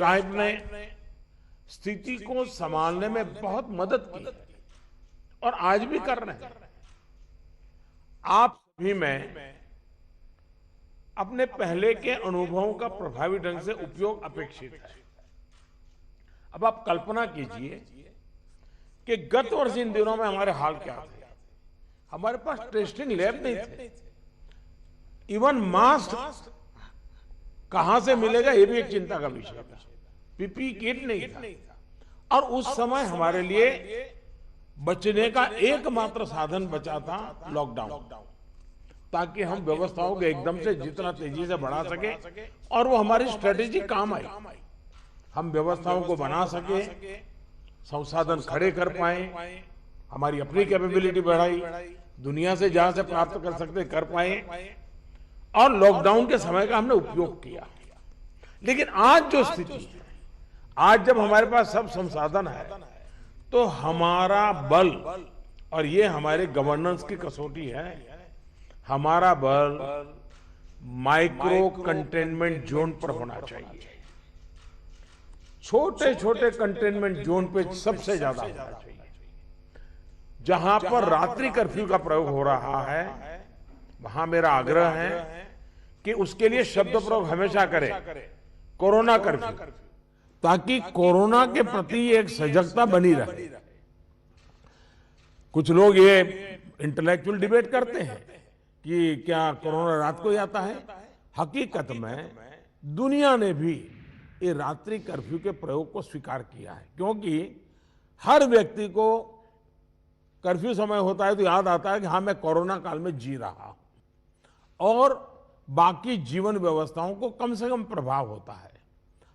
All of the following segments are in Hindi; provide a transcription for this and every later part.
टाइप ने स्थिति को संभालने में बहुत मदद की है और आज भी कर रहे हैं। आप सभी में अपने पहले के अनुभवों का प्रभावी ढंग से उपयोग अपेक्षित है। अब आप कल्पना कीजिए कि गत वर्ष इन दिनों में हमारे हाल क्या थे। हमारे पास टेस्टिंग लैब नहीं थे, इवन मास्क कहां से मिलेगा ये भी एक चिंता का विषय था, पीपीई किट नहीं था। और उस समय हमारे लिए बचने का एकमात्र साधन बचा था लॉकडाउन, ताकि हम व्यवस्थाओं को एकदम से जितना तेजी से बढ़ा सके और वो हमारी स्ट्रेटेजी काम आई। हम व्यवस्थाओं को बना सके, संसाधन खड़े कर पाए, हमारी अपनी कैपेबिलिटी बढ़ाई, दुनिया से जहां से प्राप्त कर सकते कर पाए और लॉकडाउन के समय का हमने उपयोग किया। लेकिन आज जो स्थिति है, आज जब हमारे पास सब संसाधन है, तो हमारा बल, और ये हमारे गवर्नेंस की कसौटी है, हमारा बल माइक्रो कंटेनमेंट जोन पर होना चाहिए। छोटे छोटे कंटेनमेंट जोन पे सबसे ज्यादा होना चाहिए। जहां पर रात्रि कर्फ्यू का प्रयोग हो रहा है, वहां मेरा आग्रह है कि उसके लिए शब्द प्रयोग हमेशा करें कोरोना कर्फ्यू, ताकि कोरोना के प्रति एक सजगता बनी रहे। कुछ लोग ये इंटेलेक्चुअल डिबेट करते हैं कि क्या कोरोना रात को ही आता है। हकीकत में दुनिया ने भी ये रात्रि कर्फ्यू के प्रयोग को स्वीकार किया है, क्योंकि हर व्यक्ति को कर्फ्यू समय होता है तो याद आता है कि हाँ, मैं कोरोना काल में जी रहा हूं और बाकी जीवन व्यवस्थाओं को कम से कम प्रभाव होता है।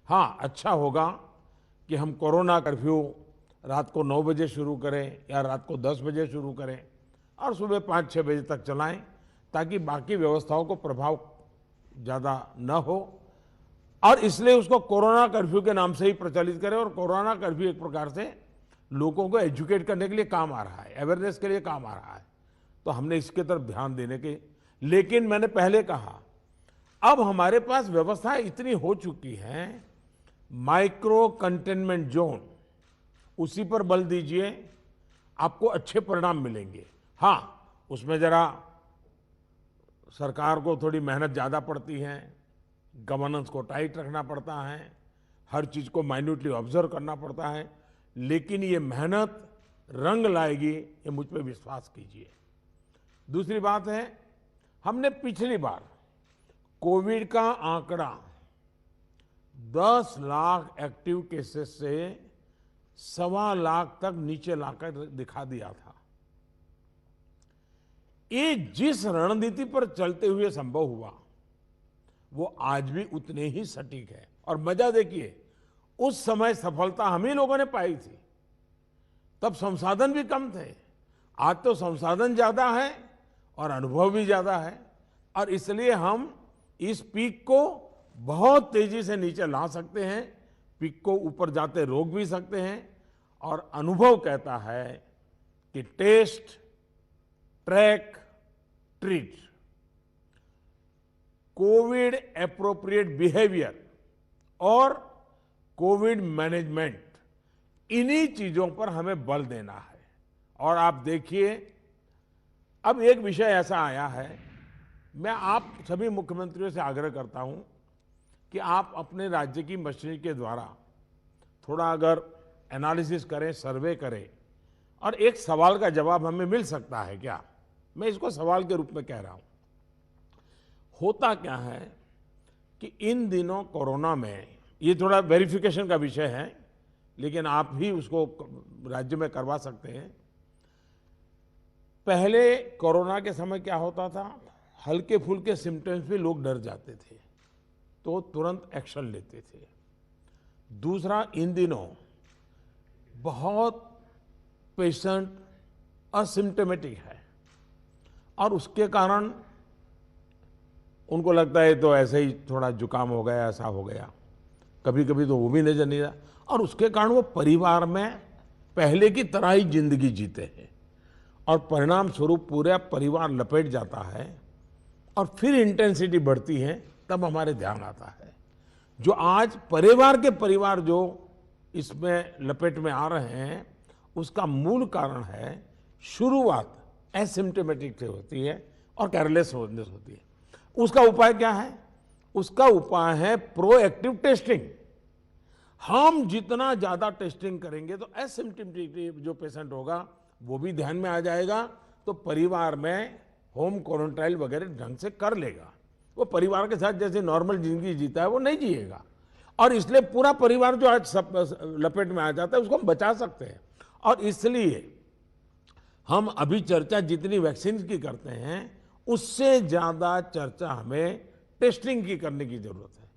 हाँ, अच्छा होगा कि हम कोरोना कर्फ्यू रात को 9 बजे शुरू करें या रात को 10 बजे शुरू करें और सुबह 5-6 बजे तक चलाएं, ताकि बाकी व्यवस्थाओं को प्रभाव ज़्यादा न हो। और इसलिए उसको कोरोना कर्फ्यू के नाम से ही प्रचलित करें। और कोरोना कर्फ्यू एक प्रकार से लोगों को एजुकेट करने के लिए काम आ रहा है, अवेयरनेस के लिए काम आ रहा है, तो हमने इसके तरफ ध्यान देने के। लेकिन मैंने पहले कहा, अब हमारे पास व्यवस्थाएं इतनी हो चुकी हैं, माइक्रो कंटेनमेंट जोन, उसी पर बल दीजिए, आपको अच्छे परिणाम मिलेंगे। हाँ, उसमें जरा सरकार को थोड़ी मेहनत ज़्यादा पड़ती है, गवर्नेंस को टाइट रखना पड़ता है, हर चीज़ को माइन्यूटली ऑब्जर्व करना पड़ता है, लेकिन ये मेहनत रंग लाएगी, ये मुझ पर विश्वास कीजिए। दूसरी बात है, हमने पिछली बार कोविड का आंकड़ा 10 लाख एक्टिव केसेस से 1.25 लाख तक नीचे लाकर दिखा दिया था। ये जिस रणनीति पर चलते हुए संभव हुआ, वो आज भी उतने ही सटीक है। और मजा देखिए, उस समय सफलता हम ही लोगों ने पाई थी, तब संसाधन भी कम थे। आज तो संसाधन ज्यादा है और अनुभव भी ज्यादा है, और इसलिए हम इस पीक को बहुत तेजी से नीचे ला सकते हैं, पीक को ऊपर जाते रोक भी सकते हैं। और अनुभव कहता है कि test, track, treat, covid appropriate behaviour और कोविड मैनेजमेंट, इन्हीं चीजों पर हमें बल देना है। और आप देखिए, अब एक विषय ऐसा आया है, मैं आप सभी मुख्यमंत्रियों से आग्रह करता हूं कि आप अपने राज्य की मशीनरी के द्वारा थोड़ा अगर एनालिसिस करें, सर्वे करें, और एक सवाल का जवाब हमें मिल सकता है क्या, मैं इसको सवाल के रूप में कह रहा हूं। होता क्या है कि इन दिनों कोरोना में, ये थोड़ा वेरिफिकेशन का विषय है, लेकिन आप भी उसको राज्य में करवा सकते हैं। पहले कोरोना के समय क्या होता था, हल्के फुल्के सिम्टम्स पे लोग डर जाते थे, तो तुरंत एक्शन लेते थे। दूसरा, इन दिनों बहुत पेशेंट असिम्टोमेटिक है और उसके कारण उनको लगता है तो ऐसे ही थोड़ा जुकाम हो गया, ऐसा हो गया, कभी कभी तो वो भी नजर नहीं रहा, और उसके कारण वो परिवार में पहले की तरह ही जिंदगी जीते हैं और परिणाम स्वरूप पूरा परिवार लपेट जाता है और फिर इंटेंसिटी बढ़ती है, तब हमारे ध्यान आता है। जो आज परिवार जो इसमें लपेट में आ रहे हैं, उसका मूल कारण है शुरुआत एसिम्प्टोमेटिक से होती है और केयरलेस होती है। उसका उपाय क्या है? उसका उपाय है प्रोएक्टिव टेस्टिंग। हम जितना ज्यादा टेस्टिंग करेंगे तो एसिम्प्टोमेटिक जो पेशेंट होगा वो भी ध्यान में आ जाएगा, तो परिवार में होम क्वारंटाइन वगैरह ढंग से कर लेगा। वो परिवार के साथ जैसे नॉर्मल जिंदगी जीता है वो नहीं जिएगा, और इसलिए पूरा परिवार जो आज सब लपेट में आ जाता है उसको हम बचा सकते हैं। और इसलिए हम अभी चर्चा जितनी वैक्सीन की करते हैं उससे ज्यादा चर्चा हमें टेस्टिंग की करने की जरूरत है,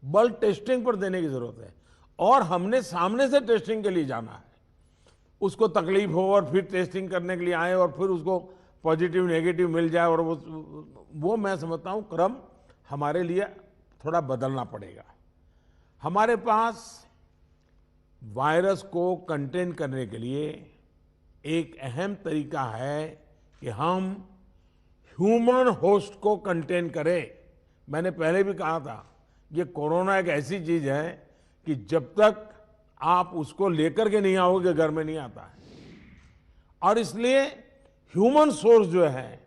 बल टेस्टिंग पर देने की जरूरत है। और हमने सामने से टेस्टिंग के लिए जाना है। उसको तकलीफ हो और फिर टेस्टिंग करने के लिए आए और फिर उसको पॉजिटिव नेगेटिव मिल जाए, और वो मैं समझता हूं क्रम हमारे लिए थोड़ा बदलना पड़ेगा। हमारे पास वायरस को कंटेन करने के लिए एक अहम तरीका है कि हम ह्यूमन होस्ट को कंटेन करें। मैंने पहले भी कहा था, ये कोरोना एक ऐसी चीज है कि जब तक आप उसको लेकर के नहीं आओगे घर में नहीं आता है। और इसलिए ह्यूमन सोर्स जो है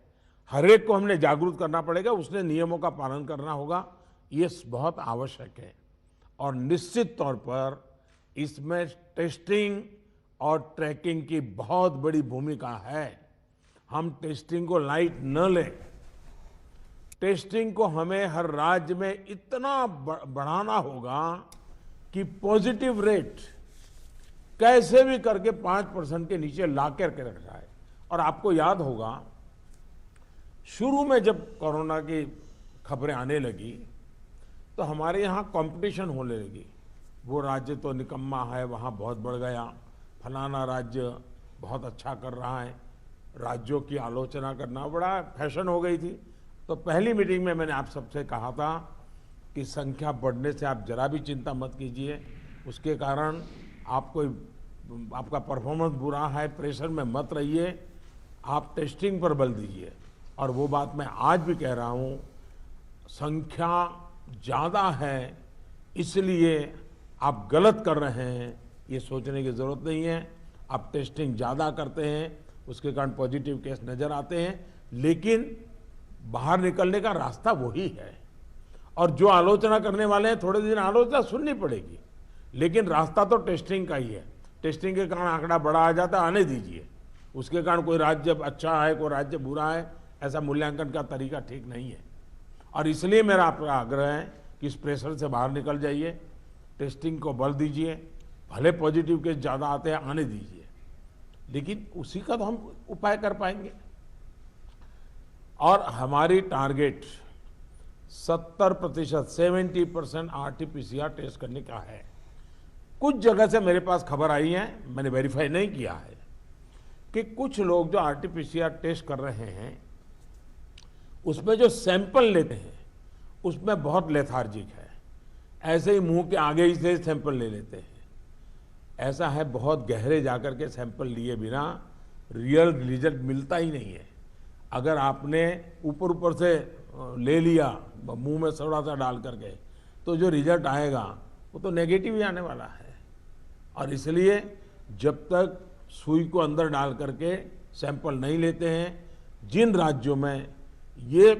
हर एक को हमने जागरूक करना पड़ेगा, उसने नियमों का पालन करना होगा, ये बहुत आवश्यक है। और निश्चित तौर पर इसमें टेस्टिंग और ट्रैकिंग की बहुत बड़ी भूमिका है। हम टेस्टिंग को लाइट न लें। टेस्टिंग को हमें हर राज्य में इतना बढ़ाना होगा कि पॉजिटिव रेट कैसे भी करके 5% के नीचे ला करके रखा है। और आपको याद होगा शुरू में जब कोरोना की खबरें आने लगी तो हमारे यहाँ कंपटीशन होने लगी, वो राज्य तो निकम्मा है वहाँ बहुत बढ़ गया, फलाना राज्य बहुत अच्छा कर रहा है, राज्यों की आलोचना करना बड़ा फैशन हो गई थी। तो पहली मीटिंग में मैंने आप सबसे कहा था कि संख्या बढ़ने से आप जरा भी चिंता मत कीजिए, उसके कारण आपका परफॉर्मेंस बुरा है, प्रेशर में मत रहिए, आप टेस्टिंग पर बल दीजिए। और वो बात मैं आज भी कह रहा हूँ, संख्या ज़्यादा है इसलिए आप गलत कर रहे हैं ये सोचने की ज़रूरत नहीं है। आप टेस्टिंग ज़्यादा करते हैं, उसके कारण पॉजिटिव केस नज़र आते हैं, लेकिन बाहर निकलने का रास्ता वही है। और जो आलोचना करने वाले हैं थोड़े दिन आलोचना सुननी पड़ेगी, लेकिन रास्ता तो टेस्टिंग का ही है। टेस्टिंग के कारण आंकड़ा बड़ा आ जाता है, आने दीजिए। उसके कारण कोई राज्य अच्छा है कोई राज्य बुरा है, ऐसा मूल्यांकन का तरीका ठीक नहीं है। और इसलिए मेरा आपका आग्रह है कि इस प्रेशर से बाहर निकल जाइए, टेस्टिंग को बल दीजिए, भले पॉजिटिव केस ज़्यादा आते हैं आने दीजिए, लेकिन उसी का तो हम उपाय कर पाएंगे। और हमारी टारगेट 70% 70% RT-PCR टेस्ट करने का है। कुछ जगह से मेरे पास खबर आई है, मैंने वेरीफाई नहीं किया है, कि कुछ लोग जो RT-PCR टेस्ट कर रहे हैं उसमें जो सैंपल लेते हैं उसमें बहुत लेथार्जिक है, ऐसे ही मुंह के आगे ही से सैंपल ले लेते हैं। ऐसा है, बहुत गहरे जाकर के सैंपल लिए बिना रियल रिजल्ट मिलता ही नहीं है। अगर आपने ऊपर ऊपर से ले लिया मुंह में थोड़ा सा डाल करके, तो जो रिजल्ट आएगा वो तो नेगेटिव ही आने वाला है। और इसलिए जब तक सुई को अंदर डाल करके सैंपल नहीं लेते हैं, जिन राज्यों में ये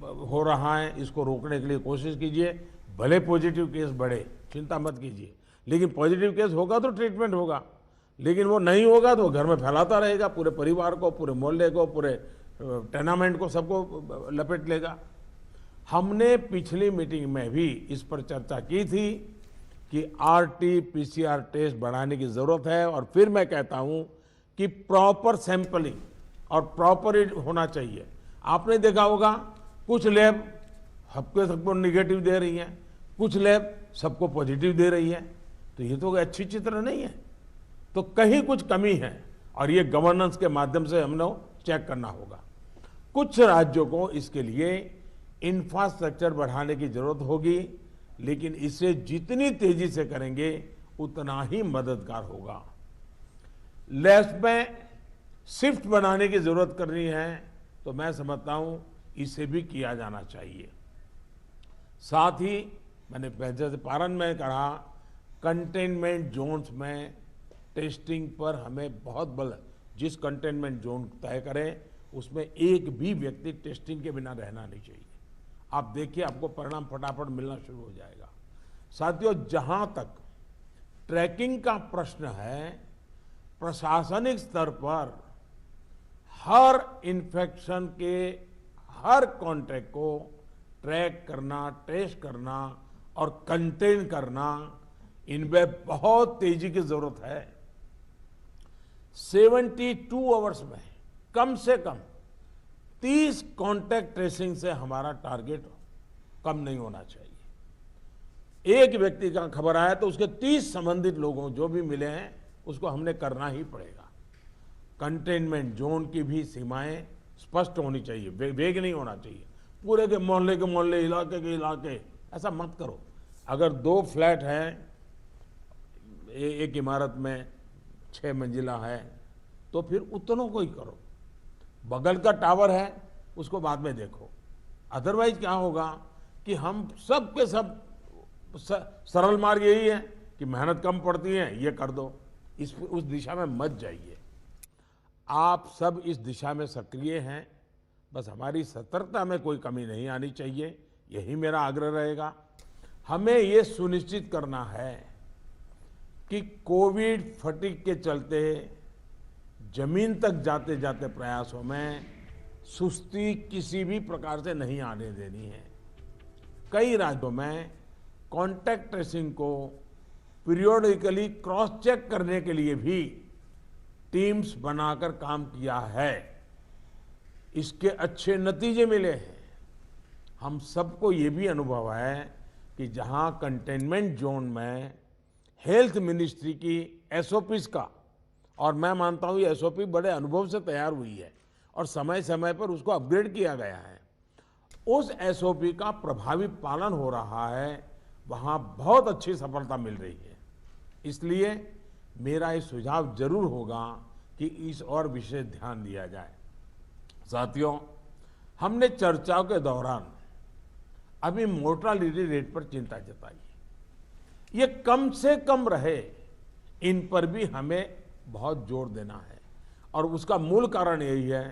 हो रहा है इसको रोकने के लिए कोशिश कीजिए। भले पॉजिटिव केस बढ़े, चिंता मत कीजिए, लेकिन पॉजिटिव केस होगा तो ट्रीटमेंट होगा, लेकिन वो नहीं होगा तो घर में फैलाता रहेगा, पूरे परिवार को, पूरे मोहल्ले को, पूरे टेनामेंट को, सबको लपेट लेगा। हमने पिछली मीटिंग में भी इस पर चर्चा की थी कि RT-PCR टेस्ट बढ़ाने की जरूरत है। और फिर मैं कहता हूं कि प्रॉपर सैंपलिंग और प्रॉपर होना चाहिए। आपने देखा होगा कुछ लैब सबको निगेटिव दे रही हैं, कुछ लैब सबको पॉजिटिव दे रही है, तो ये तो अच्छी चित्र नहीं है, तो कहीं कुछ कमी है। और ये गवर्नेंस के माध्यम से हमने चेक करना होगा। कुछ राज्यों को इसके लिए इंफ्रास्ट्रक्चर बढ़ाने की जरूरत होगी, लेकिन इसे जितनी तेजी से करेंगे उतना ही मददगार होगा। लैब्स में शिफ्ट बनाने की जरूरत करनी है, तो मैं समझता हूं इसे भी किया जाना चाहिए। साथ ही मैंने पहले से प्रारंभ में कहा, कंटेनमेंट जोन्स में टेस्टिंग पर हमें बहुत बल, जिस कंटेनमेंट जोन तय करें उसमें एक भी व्यक्ति टेस्टिंग के बिना रहना नहीं चाहिए। आप देखिए, आपको परिणाम फटाफट मिलना शुरू हो जाएगा। साथियों, जहां तक ट्रैकिंग का प्रश्न है, प्रशासनिक स्तर पर हर इन्फेक्शन के हर कॉन्टैक्ट को ट्रैक करना, ट्रेस करना और कंटेन करना, इनमें बहुत तेजी की जरूरत है। 72 आवर्स में कम से कम 30 कॉन्टैक्ट ट्रेसिंग से हमारा टारगेट कम नहीं होना चाहिए। एक व्यक्ति का खबर आया तो उसके 30 संबंधित लोगों जो भी मिले हैं उसको हमने करना ही पड़ेगा। कंटेनमेंट जोन की भी सीमाएं स्पष्ट होनी चाहिए, वेग नहीं होना चाहिए। पूरे के मोहल्ले, इलाके के इलाके, ऐसा मत करो। अगर 2 फ्लैट हैं, एक इमारत में 6 मंजिला है, तो फिर उतनों को ही करो। बगल का टावर है, उसको बाद में देखो। अदरवाइज क्या होगा कि हम सब के सब सरल मार्ग यही है कि मेहनत कम पड़ती है, ये कर दो। उस दिशा में मत जाइए। आप सब इस दिशा में सक्रिय हैं, बस हमारी सतर्कता में कोई कमी नहीं आनी चाहिए, यही मेरा आग्रह रहेगा। हमें ये सुनिश्चित करना है कि कोविड फटीग के चलते जमीन तक जाते जाते प्रयासों में सुस्ती किसी भी प्रकार से नहीं आने देनी है। कई राज्यों में कॉन्टैक्ट ट्रेसिंग को पीरियोडिकली क्रॉस चेक करने के लिए भी टीम्स बनाकर काम किया है। इसके अच्छे नतीजे मिले हैं। हम सबको ये भी अनुभव है कि जहां कंटेनमेंट जोन में हेल्थ मिनिस्ट्री की एसओपीज का, और मैं मानता हूं ये एसओपी बड़े अनुभव से तैयार हुई है और समय समय पर उसको अपग्रेड किया गया है, उस एसओपी का प्रभावी पालन हो रहा है, वहां बहुत अच्छी सफलता मिल रही है। इसलिए मेरा ये सुझाव जरूर होगा कि इस और विशेष ध्यान दिया जाए। साथियों, हमने चर्चाओं के दौरान अभी मोर्टालिटी रेट पर चिंता जताई। ये कम से कम रहे, इन पर भी हमें बहुत जोर देना है। और उसका मूल कारण यही है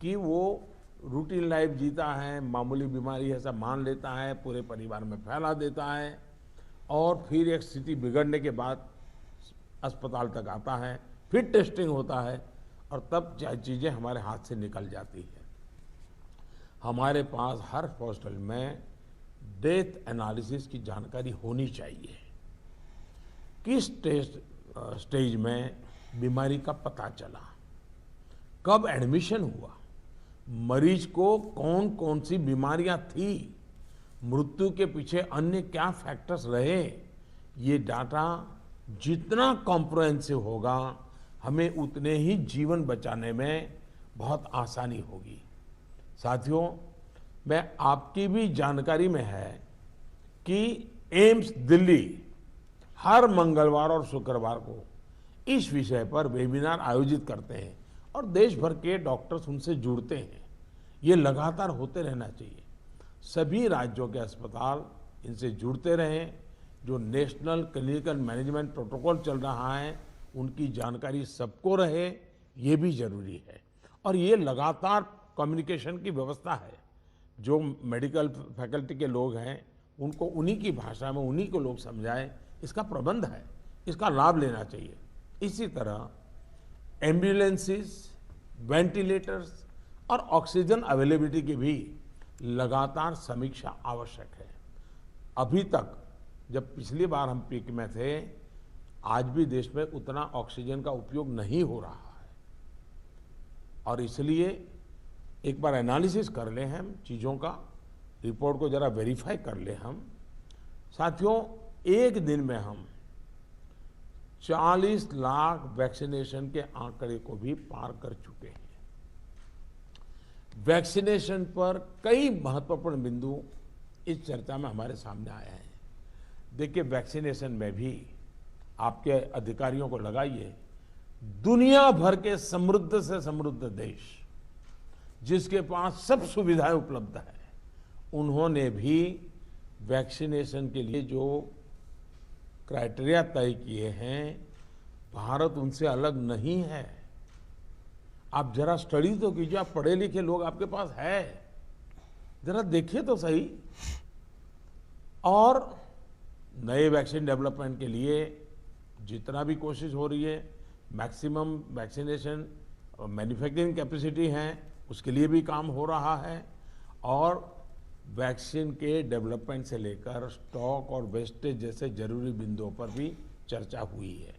कि वो रूटीन लाइफ जीता है, मामूली बीमारी ऐसा मान लेता है, पूरे परिवार में फैला देता है और फिर एक स्थिति बिगड़ने के बाद अस्पताल तक आता है, फिर टेस्टिंग होता है और तब चीज़ें हमारे हाथ से निकल जाती है। हमारे पास हर हॉस्पिटल में डेथ एनालिसिस की जानकारी होनी चाहिए। किस स्टेज में बीमारी का पता चला, कब एडमिशन हुआ, मरीज को कौन कौन सी बीमारियां थी, मृत्यु के पीछे अन्य क्या फैक्टर्स रहे, ये डाटा जितना कॉम्प्रिहेंसिव होगा, हमें उतने ही जीवन बचाने में बहुत आसानी होगी। साथियों, मैं आपकी भी जानकारी में है कि एम्स दिल्ली हर मंगलवार और शुक्रवार को इस विषय पर वेबिनार आयोजित करते हैं और देश भर के डॉक्टर्स उनसे जुड़ते हैं। ये लगातार होते रहना चाहिए। सभी राज्यों के अस्पताल इनसे जुड़ते रहें। जो नेशनल क्लिनिकल मैनेजमेंट प्रोटोकॉल चल रहा है, उनकी जानकारी सबको रहे, ये भी जरूरी है। और ये लगातार कम्युनिकेशन की व्यवस्था है। जो मेडिकल फैकल्टी के लोग हैं, उनको उन्हीं की भाषा में उन्हीं को लोग समझाएं, इसका प्रबंध है, इसका लाभ लेना चाहिए। इसी तरह एम्बुलेंसेस, वेंटिलेटर्स और ऑक्सीजन अवेलेबिलिटी की भी लगातार समीक्षा आवश्यक है। अभी तक जब पिछली बार हम पीक में थे, आज भी देश में उतना ऑक्सीजन का उपयोग नहीं हो रहा है और इसलिए एक बार एनालिसिस कर लें हम चीज़ों का, रिपोर्ट को जरा वेरीफाई कर लें हम। साथियों, एक दिन में हम 40 लाख वैक्सीनेशन के आंकड़े को भी पार कर चुके हैं। वैक्सीनेशन पर कई महत्वपूर्ण बिंदु इस चर्चा में हमारे सामने आए हैं। देखिए, वैक्सीनेशन में भी आपके अधिकारियों को लगाइए, दुनिया भर के समृद्ध से समृद्ध देश जिसके पास सब सुविधाएं उपलब्ध है, उन्होंने भी वैक्सीनेशन के लिए जो क्राइटेरिया तय किए हैं, भारत उनसे अलग नहीं है। आप जरा स्टडी तो कीजिए, आप पढ़े लिखे लोग आपके पास है, जरा देखिए तो सही। और नए वैक्सीन डेवलपमेंट के लिए जितना भी कोशिश हो रही है, मैक्सिमम वैक्सीनेशन मैन्युफैक्चरिंग कैपेसिटी है, उसके लिए भी काम हो रहा है। और वैक्सीन के डेवलपमेंट से लेकर स्टॉक और वेस्टेज जैसे जरूरी बिंदुओं पर भी चर्चा हुई है।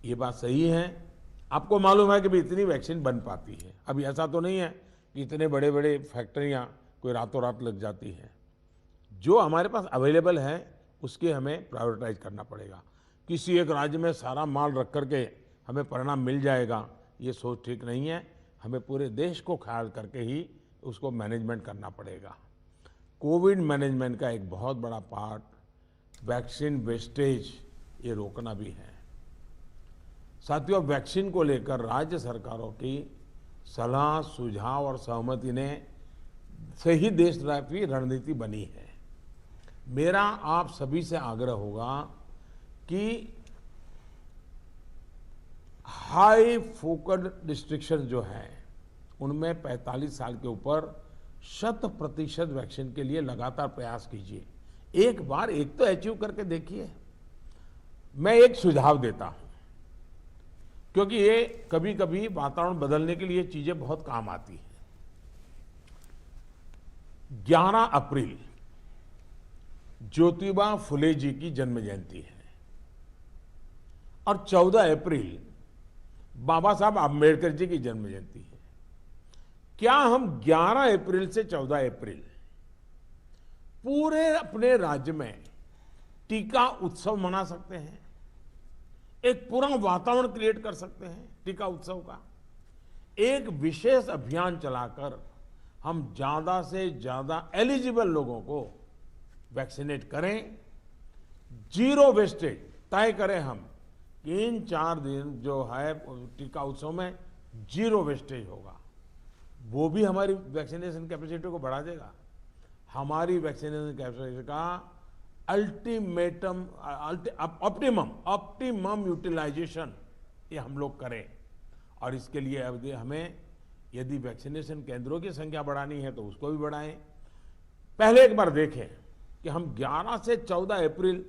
ये बात सही है। आपको मालूम है कि भी इतनी वैक्सीन बन पाती है। अभी ऐसा तो नहीं है कि इतने बड़े बड़े फैक्ट्रियां कोई रातों रात लग जाती हैं। जो हमारे पास अवेलेबल है उसके हमें प्रायोरिटाइज करना पड़ेगा। किसी एक राज्य में सारा माल रख करके हमें परिणाम मिल जाएगा, ये सोच ठीक नहीं है। हमें पूरे देश को ख्याल करके ही उसको मैनेजमेंट करना पड़ेगा। कोविड मैनेजमेंट का एक बहुत बड़ा पार्ट वैक्सीन वेस्टेज ये रोकना भी है। साथियों, वैक्सीन को लेकर राज्य सरकारों की सलाह, सुझाव और सहमति ने से ही देशव्यापी रणनीति बनी है। मेरा आप सभी से आग्रह होगा कि हाई फोकस्ड डिस्ट्रिक्शन जो है उनमें 45 साल के ऊपर 100% वैक्सीन के लिए लगातार प्रयास कीजिए। एक बार एक तो अचीव करके देखिए। मैं एक सुझाव देता हूं, क्योंकि ये कभी कभी वातावरण बदलने के लिए चीजें बहुत काम आती हैं। 11 अप्रैल ज्योतिबा फुले जी की जन्म जयंती है और 14 अप्रैल बाबा साहब आम्बेडकर जी की जन्म जयंती है। क्या हम 11 अप्रैल से 14 अप्रैल पूरे अपने राज्य में टीका उत्सव मना सकते हैं? एक पूरा वातावरण क्रिएट कर सकते हैं टीका उत्सव का। एक विशेष अभियान चलाकर हम ज्यादा से ज्यादा एलिजिबल लोगों को वैक्सीनेट करें। जीरो वेस्टेज तय करें हम कि इन 4 दिन जो है टीका उत्सव में जीरो वेस्टेज होगा। वो भी हमारी वैक्सीनेशन कैपेसिटी को बढ़ा देगा। हमारी वैक्सीनेशन कैपेसिटी का ऑप्टिमम यूटिलाइजेशन ये हम लोग करें। और इसके लिए हमें यदि वैक्सीनेशन केंद्रों की संख्या बढ़ानी है तो उसको भी बढ़ाएं। पहले एक बार देखें कि हम 11 से 14 अप्रैल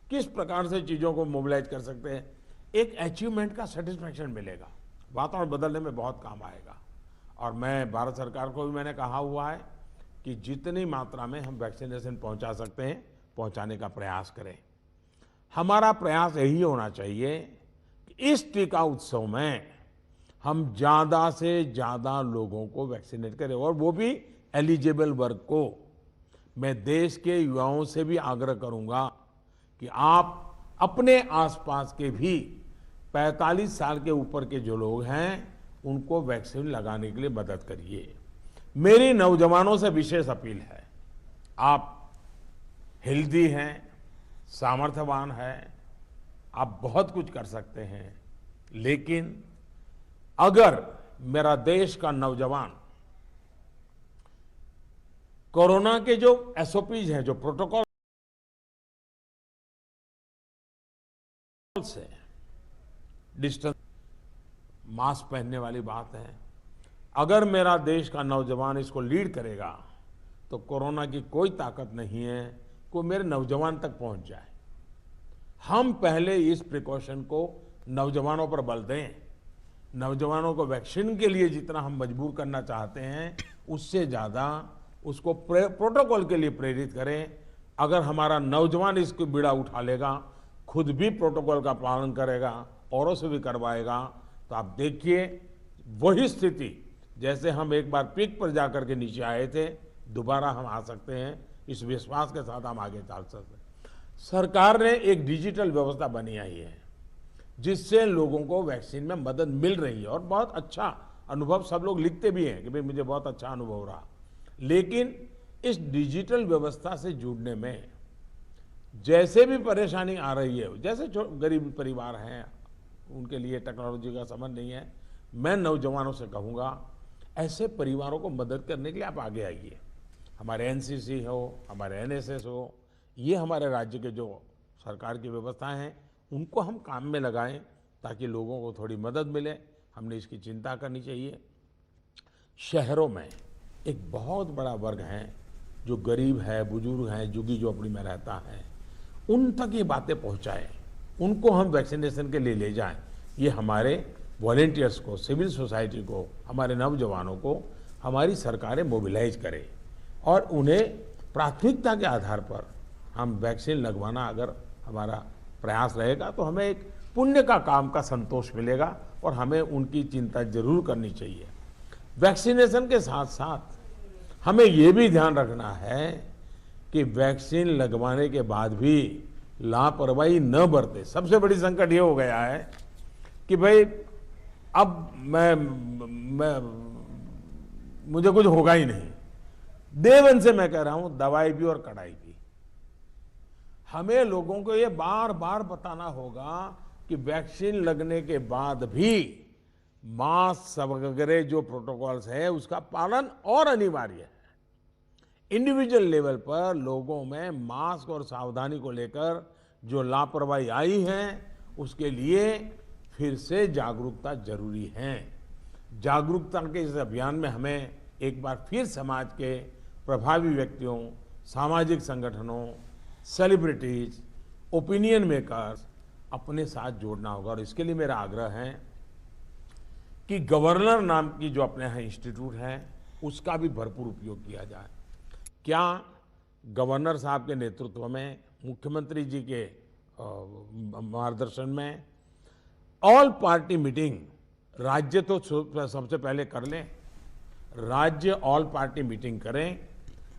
किस प्रकार से चीजों को मोबिलाइज कर सकते हैं। एक अचीवमेंट का सेटिस्फैक्शन मिलेगा, वातावरण बदलने में बहुत काम आएगा। और मैं भारत सरकार को भी मैंने कहा हुआ है कि जितनी मात्रा में हम वैक्सीनेशन पहुंचा सकते हैं पहुंचाने का प्रयास करें। हमारा प्रयास यही होना चाहिए कि इस टीका उत्सव में हम ज्यादा से ज्यादा लोगों को वैक्सीनेट करें, और वो भी एलिजिबल वर्ग को। मैं देश के युवाओं से भी आग्रह करूंगा कि आप अपने आसपास के भी 45 साल के ऊपर के जो लोग हैं उनको वैक्सीन लगाने के लिए मदद करिए। मेरी नौजवानों से विशेष अपील है, आप हेल्दी हैं, सामर्थ्यवान हैं, आप बहुत कुछ कर सकते हैं, लेकिन अगर मेरा देश का नौजवान कोरोना के जो एसओपीज हैं, जो प्रोटोकॉल से डिस्टेंस, मास्क पहनने वाली बात है, अगर मेरा देश का नौजवान इसको लीड करेगा तो कोरोना की कोई ताकत नहीं है कि मेरे नौजवान तक पहुंच जाए। हम पहले इस प्रिकॉशन को नौजवानों पर बल दें। नौजवानों को वैक्सीन के लिए जितना हम मजबूर करना चाहते हैं उससे ज्यादा उसको प्रोटोकॉल के लिए प्रेरित करें। अगर हमारा नौजवान इसको बीड़ा उठा लेगा, खुद भी प्रोटोकॉल का पालन करेगा, औरों से भी करवाएगा, तो आप देखिए वही स्थिति जैसे हम एक बार पीक पर जाकर के नीचे आए थे, दोबारा हम आ सकते हैं। इस विश्वास के साथ हम आगे चल सकते हैं। सरकार ने एक डिजिटल व्यवस्था बनाई है जिससे लोगों को वैक्सीन में मदद मिल रही है, और बहुत अच्छा अनुभव सब लोग लिखते भी हैं कि भाई मुझे बहुत अच्छा अनुभव रहा। लेकिन इस डिजिटल व्यवस्था से जुड़ने में जैसे भी परेशानी आ रही है, जैसे गरीब परिवार हैं उनके लिए टेक्नोलॉजी का समझ नहीं है, मैं नौजवानों से कहूँगा ऐसे परिवारों को मदद करने के लिए आप आगे आइए। हमारे एनसीसी हो, हमारे एनएसएस हो, ये हमारे राज्य के जो सरकार की व्यवस्थाएं हैं उनको हम काम में लगाएं ताकि लोगों को थोड़ी मदद मिले। हमने इसकी चिंता करनी चाहिए। शहरों में एक बहुत बड़ा वर्ग है जो गरीब है, बुजुर्ग हैं, झुग्गी झोपड़ी में रहता है, उन तक ये बातें पहुंचाएं, उनको हम वैक्सीनेशन के लिए ले जाएं। ये हमारे वॉलेंटियर्स को, सिविल सोसाइटी को, हमारे नौजवानों को हमारी सरकारें मोबिलाइज करें और उन्हें प्राथमिकता के आधार पर हम वैक्सीन लगवाना अगर हमारा प्रयास रहेगा तो हमें एक पुण्य का काम का संतोष मिलेगा और हमें उनकी चिंता जरूर करनी चाहिए। वैक्सीनेशन के साथ साथ हमें ये भी ध्यान रखना है कि वैक्सीन लगवाने के बाद भी लापरवाही न बरते। सबसे बड़ी संकट ये हो गया है कि भाई अब मुझे कुछ होगा ही नहीं। देवन से मैं कह रहा हूं, दवाई भी और कड़ाई भी। हमें लोगों को ये बार बार बताना होगा कि वैक्सीन लगने के बाद भी मास्क वगैरह जो प्रोटोकॉल्स है उसका पालन और अनिवार्य है। इंडिविजुअल लेवल पर लोगों में मास्क और सावधानी को लेकर जो लापरवाही आई है उसके लिए फिर से जागरूकता जरूरी है। जागरूकता के इस अभियान में हमें एक बार फिर समाज के प्रभावी व्यक्तियों, सामाजिक संगठनों, सेलिब्रिटीज, ओपिनियन मेकर्स अपने साथ जोड़ना होगा। और इसके लिए मेरा आग्रह है कि गवर्नर नाम की जो अपने यहाँ इंस्टीट्यूट है उसका भी भरपूर उपयोग किया जाए। क्या गवर्नर साहब के नेतृत्व में, मुख्यमंत्री जी के मार्गदर्शन में ऑल पार्टी मीटिंग, राज्य तो सबसे पहले कर लें, राज्य ऑल पार्टी मीटिंग करें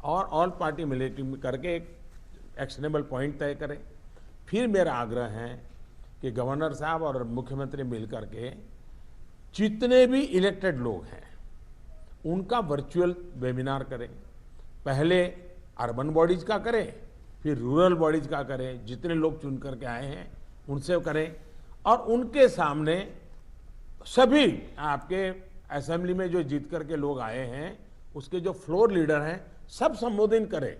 और ऑल पार्टी मीटिंग करके एक एक्शनेबल पॉइंट तय करें। फिर मेरा आग्रह है कि गवर्नर साहब और मुख्यमंत्री मिलकर के जितने भी इलेक्टेड लोग हैं उनका वर्चुअल वेबिनार करें। पहले अर्बन बॉडीज का करें, फिर रूरल बॉडीज का करें, जितने लोग चुन करके आए हैं उनसे करें और उनके सामने सभी आपके असेंबली में जो जीत करके लोग आए हैं उसके जो फ्लोर लीडर हैं सब संबोधित करें।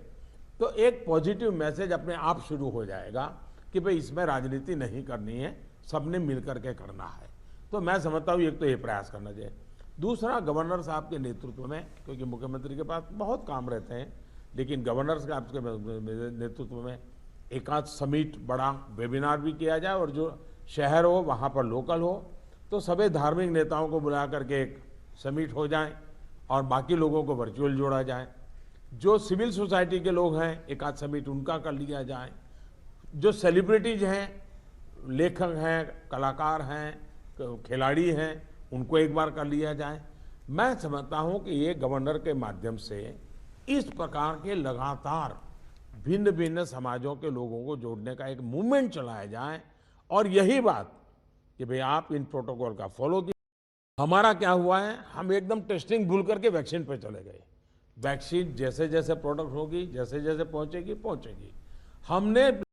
तो एक पॉजिटिव मैसेज अपने आप शुरू हो जाएगा कि भाई इसमें राजनीति नहीं करनी है, सबने मिल करके करना है। तो मैं समझता हूँ एक तो ये प्रयास करना चाहिए। दूसरा, गवर्नर साहब के नेतृत्व में, क्योंकि मुख्यमंत्री के पास बहुत काम रहते हैं, लेकिन गवर्नर साहब के नेतृत्व में एक आध समिट, बड़ा वेबिनार भी किया जाए और जो शहर हो वहाँ पर लोकल हो तो सभी धार्मिक नेताओं को बुला करके एक समिट हो जाए और बाकी लोगों को वर्चुअल जोड़ा जाए। जो सिविल सोसाइटी के लोग हैं एक आध समिट उनका कर लिया जाए। जो सेलिब्रिटीज हैं, लेखक हैं, कलाकार हैं, खिलाड़ी हैं, उनको एक बार कर लिया जाए। मैं समझता हूं कि ये गवर्नर के माध्यम से इस प्रकार के लगातार भिन्न भिन्न समाजों के लोगों को जोड़ने का एक मूवमेंट चलाया जाए और यही बात कि भाई आप इन प्रोटोकॉल का फॉलो कीजिए। हमारा क्या हुआ है, हम एकदम टेस्टिंग भूल करके वैक्सीन पे चले गए। वैक्सीन जैसे जैसे प्रोडक्ट होगी, जैसे जैसे पहुंचेगी हमने